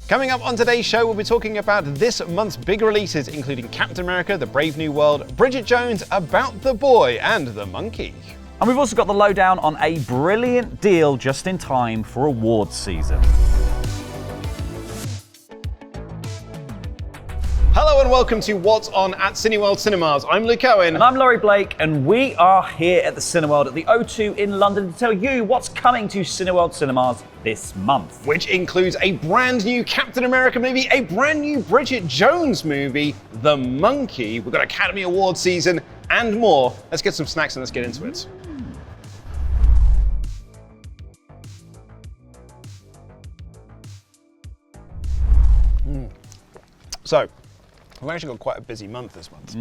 Coming up on today's show, we'll be talking about this month's big releases, including Captain America, The Brave New World, Bridget Jones, About the Boy, and The Monkey. And we've also got the lowdown on a brilliant deal just in time for awards season. Hello and welcome to What's On at Cineworld Cinemas. I'm Luke Owen. And I'm Laurie Blake, and we are here at the Cineworld at the O2 in London to tell you what's coming to Cineworld Cinemas this month. Which includes a brand new Captain America movie, a brand new Bridget Jones movie, The Monkey. We've got Academy Awards season and more. Let's get some snacks and let's get into it. So, we've actually got quite a busy month this month.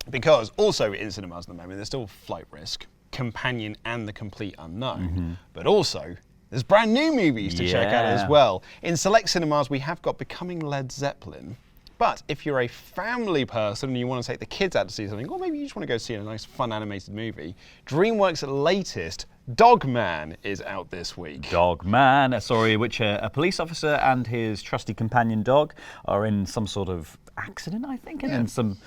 Because also in cinemas at the moment, there's still Flight Risk, Companion and The Complete Unknown. But also, there's brand new movies to check out as well. In select cinemas, we have got Becoming Led Zeppelin. But if you're a family person and you want to take the kids out to see something, or maybe you just want to go see a nice fun animated movie, DreamWorks' latest Dogman is out this week. Dogman, which a police officer and his trusty companion dog are in some sort of accident, I think, and then some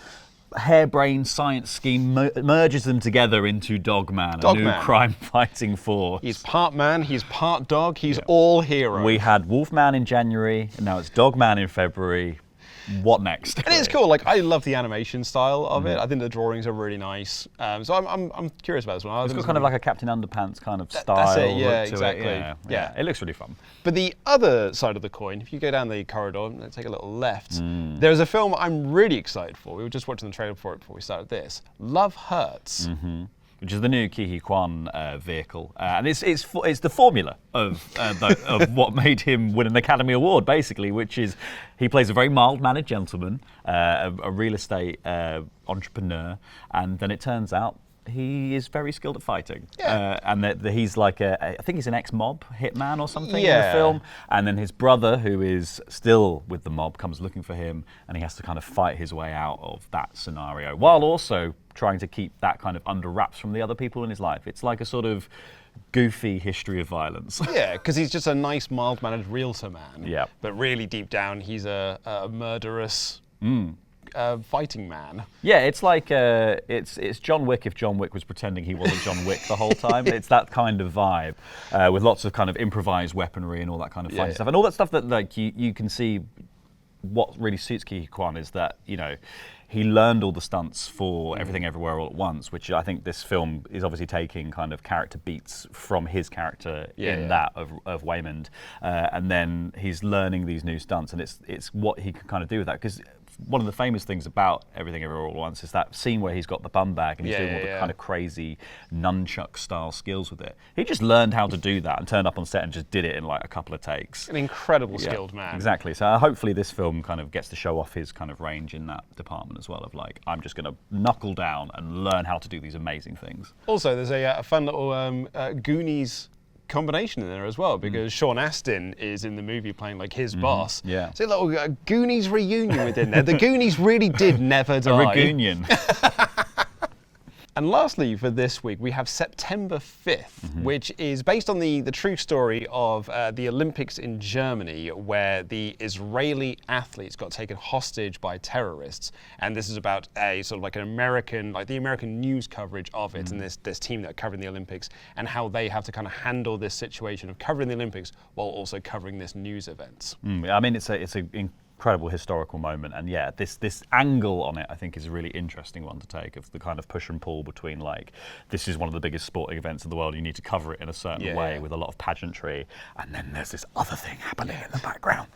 harebrained science scheme merges them together into Dogman, a new crime-fighting force. He's part man, he's part dog, he's all hero. We had Wolfman in January, and now it's Dogman in February. What next? And it's cool. Like, I love the animation style of it. I think the drawings are really nice. So I'm curious about this one. It's got kind of like a Captain Underpants kind of style. That's it. Yeah, look to exactly. It. Yeah, it looks really fun. But the other side of the coin, if you go down the corridor and take a little left, there's a film I'm really excited for. We were just watching the trailer for it before we started this. Love Hurts. Which is the new Ke Huy Quan vehicle, and it's the formula of what made him win an Academy Award, basically, which is he plays a very mild-mannered gentleman, a real estate entrepreneur, and then it turns out he is very skilled at fighting, and that he's like I think he's an ex-mob hitman or something in the film, and then his brother, who is still with the mob, comes looking for him, and he has to kind of fight his way out of that scenario, while also trying to keep that kind of under wraps from the other people in his life. It's like a sort of goofy history of violence. Yeah, because he's just a nice, mild-mannered realtor man. Yeah. But really deep down, he's a murderous fighting man. Yeah, it's like it's John Wick if John Wick was pretending he wasn't John Wick the whole time. It's that kind of vibe, with lots of kind of improvised weaponry and all that kind of fun stuff, and all that stuff that like you can see. What really suits Ke Huy Quan is that, you know, he learned all the stunts for Everything Everywhere All at Once, which I think this film is obviously taking kind of character beats from his character that of Waymond, and then he's learning these new stunts, and it's what he can kind of do with that, because one of the famous things about Everything Everywhere All at Once is that scene where he's got the bum bag and he's doing all the kind of crazy nunchuck style skills with it. He just learned how to do that and turned up on set and just did it in like a couple of takes. An incredible skilled man. Exactly. So hopefully this film kind of gets to show off his kind of range in that department as well, of like, I'm just going to knuckle down and learn how to do these amazing things. Also, there's a fun little Goonies combination in there as well, because Sean Astin is in the movie playing like his boss. Yeah. So a little Goonies reunion within there. The Goonies really did never die. A reunion. And lastly, for this week, we have September 5th, which is based on the true story of the Olympics in Germany, where the Israeli athletes got taken hostage by terrorists. And this is about a sort of like an American, like the American news coverage of it, and this team that are covering the Olympics, and how they have to kind of handle this situation of covering the Olympics while also covering this news event. I mean, it's a incredible historical moment, and this angle on it I think is a really interesting one to take, of the kind of push and pull between like, this is one of the biggest sporting events in the world, you need to cover it in a certain way with a lot of pageantry, and then there's this other thing happening in the background,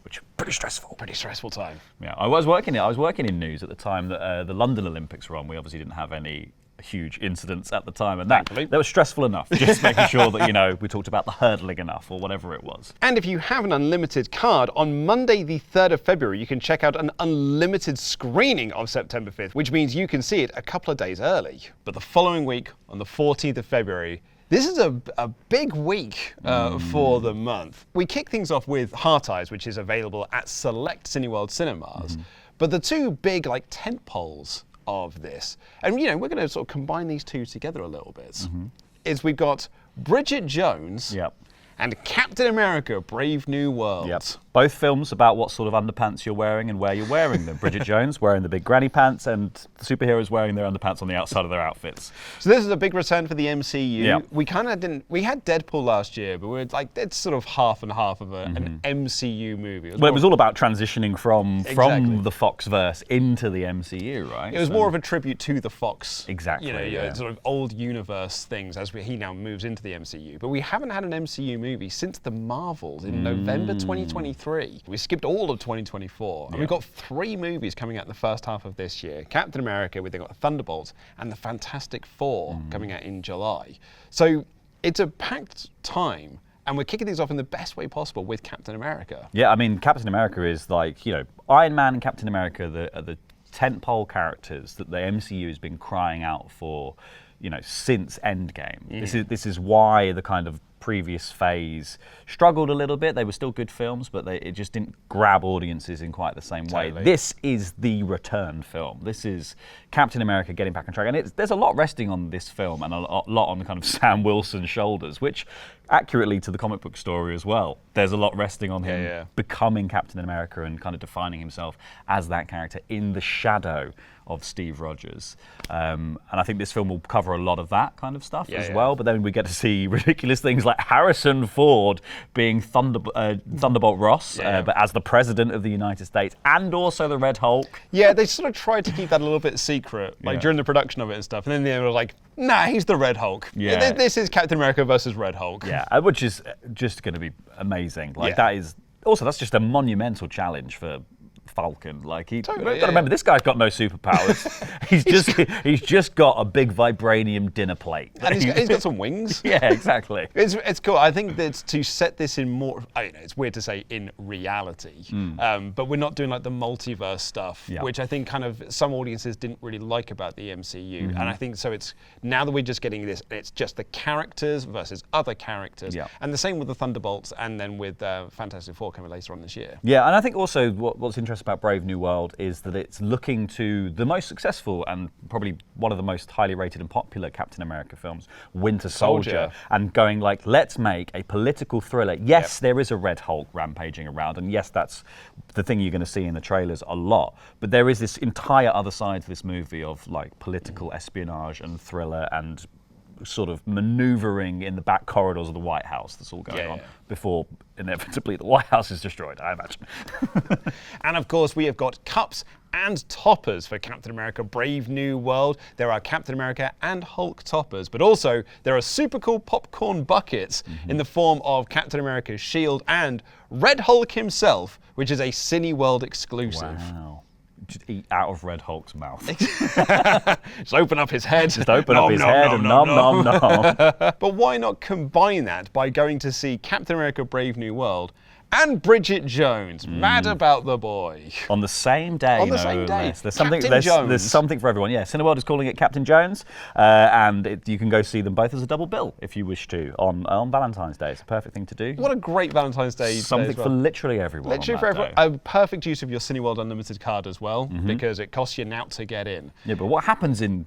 which is pretty stressful time. Yeah, I was working in news at the time that the London Olympics were on. We obviously didn't have any huge incidents at the time, and that was stressful enough, just making sure that, you know, we talked about the hurdling enough or whatever it was. And if you have an unlimited card, on Monday the 3rd of February you can check out an unlimited screening of September 5th, which means you can see it a couple of days early. But the following week, on the 14th of February, this is a big week for the month. We kick things off with Heart Eyes, which is available at select Cineworld Cinemas. But the two big like tent poles of this, and you know, we're going to sort of combine these two together a little bit, is we've got Bridget Jones and Captain America, Brave New World. Both films about what sort of underpants you're wearing and where you're wearing them. Bridget Jones wearing the big granny pants, and the superheroes wearing their underpants on the outside of their outfits. So this is a big return for the MCU. Yeah. We kind of didn't. We had Deadpool last year, but we're like it's sort of half and half of an MCU movie. Well, it was all about transitioning from Exactly. the Foxverse into the MCU, right? It was more of a tribute to the Fox, Exactly, yeah. sort of old universe things as he now moves into the MCU. But we haven't had an MCU movie since the Marvels in November 2023. We skipped all of 2024. And we've got 3 movies coming out in the first half of this year. Captain America, we've got the Thunderbolts, and the Fantastic Four coming out in July. So it's a packed time. And we're kicking things off in the best way possible with Captain America. Yeah, I mean, Captain America is like, Iron Man and Captain America are the tentpole characters that the MCU has been crying out for, since Endgame. This is why the kind of previous phase struggled a little bit. They were still good films, but it just didn't grab audiences in quite the same way. This is the return film. This is Captain America getting back on track. And there's a lot resting on this film and a lot on kind of Sam Wilson's shoulders, which accurately to the comic book story as well. There's a lot resting on him becoming Captain America and kind of defining himself as that character in the shadow of Steve Rogers. And I think this film will cover a lot of that kind of stuff as well. But then we get to see ridiculous things like Harrison Ford being Thunderbolt Ross, but as the President of the United States and also the Red Hulk. Yeah, they sort of tried to keep that a little bit secret, during the production of it and stuff. And then they were like, nah, he's the Red Hulk. Yeah. This is Captain America versus Red Hulk. Yeah, which is just going to be amazing. That's just a monumental challenge for Falcon. Like you've got to remember, this guy's got no superpowers. he's just got a big vibranium dinner plate, and he's got some wings. Yeah, exactly. It's cool. I think that to set this in more, it's weird to say in reality, but we're not doing like the multiverse stuff, which I think kind of some audiences didn't really like about the MCU, and I think so. It's now that we're just getting this, it's just the characters versus other characters, and the same with the Thunderbolts, and then with Fantastic Four coming later on this year. Yeah, and I think also what's interesting about Brave New World is that it's looking to the most successful and probably one of the most highly rated and popular Captain America films, Winter Soldier, and going like, let's make a political thriller. Yes, there is a Red Hulk rampaging around, and yes, that's the thing you're going to see in the trailers a lot, but there is this entire other side to this movie of like political espionage and thriller and sort of maneuvering in the back corridors of the White House that's all going on before inevitably the White House is destroyed, I imagine. And of course we have got cups and toppers for Captain America Brave New World. There are Captain America and Hulk toppers, but also there are super cool popcorn buckets in the form of Captain America's shield and Red Hulk himself, which is a Cineworld exclusive. Wow. Just eat out of Red Hulk's mouth. Just open up his head. Just open up his head and nom, nom, nom. But why not combine that by going to see Captain America Brave New World and Bridget Jones, Mad About the Boy. On the same day. On the same day. There's something for everyone. Yeah, Cineworld is calling it Captain Jones, and you can go see them both as a double bill if you wish to on Valentine's Day. It's a perfect thing to do. What a great Valentine's Day. Something for literally everyone. Literally for everyone. A perfect use of your Cineworld Unlimited card as well, because it costs you now to get in. Yeah, but what happens in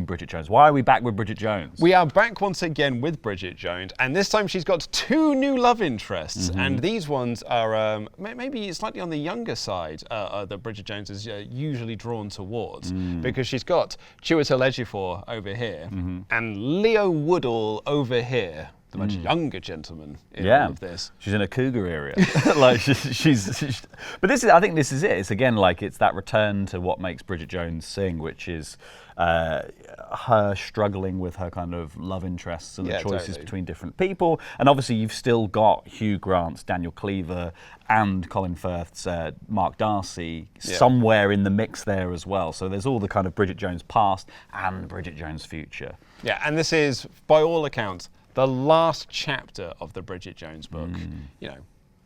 Bridget Jones? Why are we back with Bridget Jones? We are back once again with Bridget Jones, and this time she's got 2 new love interests, and these ones are maybe slightly on the younger side that Bridget Jones is usually drawn towards, because she's got Chiwetel Ejiofor over here and Leo Woodall over here, the much younger gentleman in all of this. She's in a cougar area. Like she's but I think this is it. It's again like it's that return to what makes Bridget Jones sing, which is her struggling with her kind of love interests and the choices between different people. And obviously you've still got Hugh Grant's Daniel Cleaver and Colin Firth's Mark Darcy somewhere in the mix there as well. So there's all the kind of Bridget Jones past and Bridget Jones future. Yeah, and this is, by all accounts, the last chapter of the Bridget Jones book.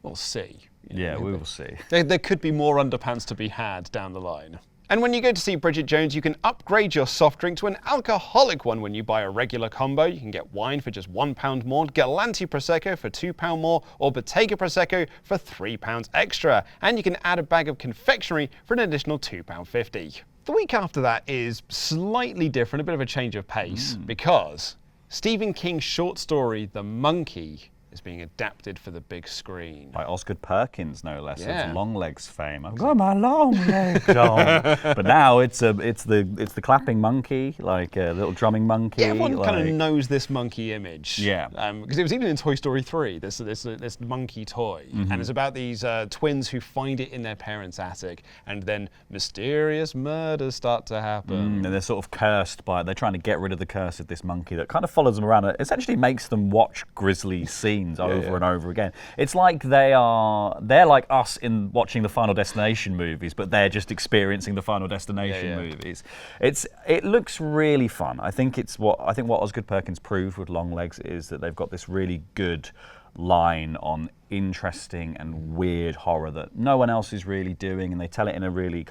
We'll see. We will see. There could be more underpants to be had down the line. And when you go to see Bridget Jones, you can upgrade your soft drink to an alcoholic one when you buy a regular combo. You can get wine for just £1 more, Galanti Prosecco for £2 more, or Bottega Prosecco for £3 extra. And you can add a bag of confectionery for an additional £2.50. The week after that is slightly different, a bit of a change of pace, because Stephen King's short story, The Monkey, is being adapted for the big screen. By Osgood Perkins, no less, Yeah. of Longlegs fame. I've got my long legs on. But now it's the clapping monkey, like a little drumming monkey. Yeah, everyone kind of knows this monkey image. Yeah. Because it was even in Toy Story 3, this monkey toy. And it's about these twins who find it in their parents' attic, and then mysterious murders start to happen. And they're sort of cursed by, they're trying to get rid of the curse of this monkey that kind of follows them around. It essentially makes them watch grisly scenes over and over again. It's like they're like us in watching the Final Destination movies, but they're just experiencing the Final Destination movies. It looks really fun. I think what Osgood Perkins proved with Longlegs is that they've got this really good line on interesting and weird horror that no one else is really doing, and they tell it in a really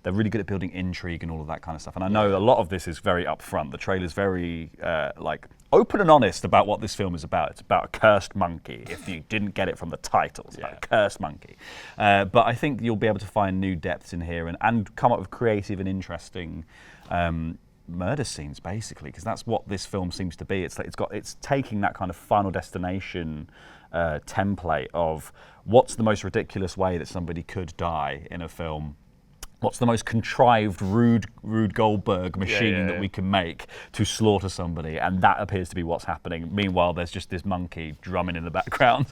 they're really good at building intrigue and all of that kind of stuff. And I know a lot of this is very upfront. The trailer's very open and honest about what this film is about. It's about a cursed monkey, if you didn't get it from the title. It's about a cursed monkey. But I think you'll be able to find new depths in here and come up with creative and interesting murder scenes, basically, because that's what this film seems to be. It's taking that kind of Final Destination template of what's the most ridiculous way that somebody could die in a film. What's the most contrived Rube Goldberg machine that we can make to slaughter somebody? And that appears to be what's happening. Meanwhile, there's just this monkey drumming in the background.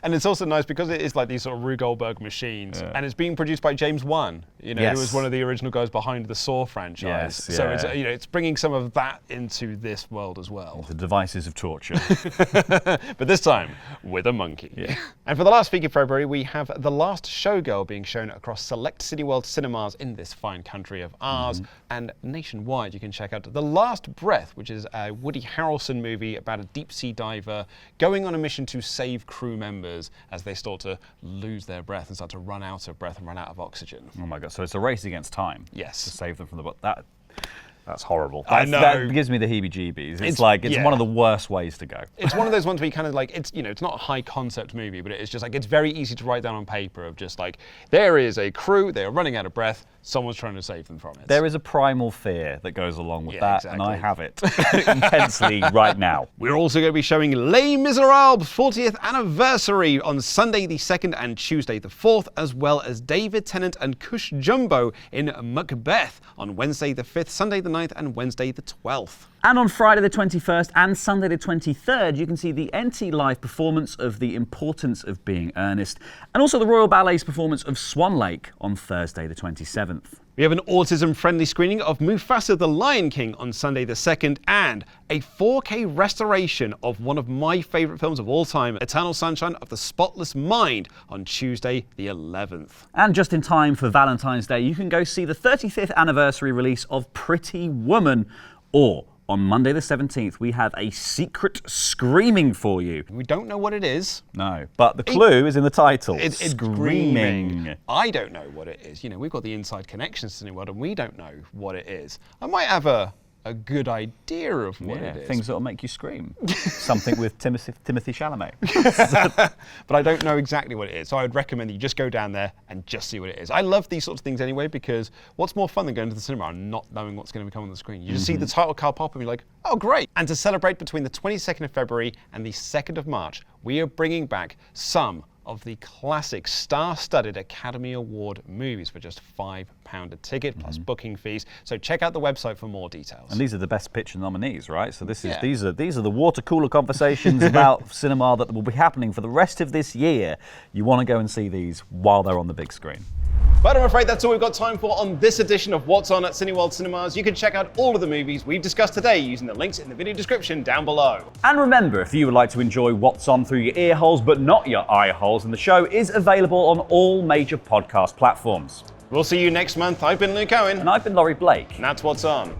And it's also nice because it is like these sort of Rube Goldberg machines, and it's being produced by James Wan, who was one of the original guys behind the Saw franchise. So it's bringing some of that into this world as well. The devices of torture. But this time with a monkey. Yeah. And for the last week of February, we have The Last Showgirl being shown across select Cineworld Cinemas in this fine country of ours, and nationwide you can check out The Last Breath, which is a Woody Harrelson movie about a deep-sea diver going on a mission to save crew members as they start to lose their breath and start to run out of breath and run out of oxygen. Oh my God, so it's a race against time. Yes. To save them from that's horrible. I know. That gives me the heebie-jeebies. It's one of the worst ways to go. It's one of those ones where you kind of like, it's not a high concept movie, but it's just like, it's very easy to write down on paper of just like, there is a crew, they are running out of breath, someone's trying to save them from it. There is a primal fear that goes along with that, exactly. and I have it intensely right now. We're also going to be showing Les Miserables 40th anniversary on Sunday the 2nd and Tuesday the 4th, as well as David Tennant and Cush Jumbo in Macbeth on Wednesday the 5th, Sunday the 9th, and Wednesday the 12th. And on Friday the 21st and Sunday the 23rd, you can see the NT Live performance of The Importance of Being Earnest, and also the Royal Ballet's performance of Swan Lake on Thursday the 27th. We have an autism-friendly screening of Mufasa the Lion King on Sunday the 2nd, and a 4K restoration of one of my favourite films of all time, Eternal Sunshine of the Spotless Mind, on Tuesday the 11th. And just in time for Valentine's Day, you can go see the 35th anniversary release of Pretty Woman, or on Monday the 17th, we have a secret screaming for you. We don't know what it is. No, but the clue is in the title. It's screaming. I don't know what it is. We've got the inside connections to Cineworld, and we don't know what it is. I might have a good idea of what it is. Things that will make you scream. Something with Timothy Chalamet. But I don't know exactly what it is, so I would recommend that you just go down there and just see what it is. I love these sorts of things anyway, because what's more fun than going to the cinema and not knowing what's going to come on the screen? You just see the title card pop and you're like, oh great. And to celebrate between the 22nd of February and the 2nd of March, we are bringing back some of the classic star-studded Academy Award movies for just £5 a ticket plus booking fees. So check out the website for more details. And these are the Best Picture nominees, right? So these are the water cooler conversations about cinema that will be happening for the rest of this year. You want to go and see these while they're on the big screen. But I'm afraid that's all we've got time for on this edition of What's On at Cineworld Cinemas. You can check out all of the movies we've discussed today using the links in the video description down below. And remember, if you would like to enjoy What's On through your ear holes but not your eye holes, and the show is available on all major podcast platforms. We'll see you next month. I've been Luke Owen. And I've been Laurie Blake. And that's What's On.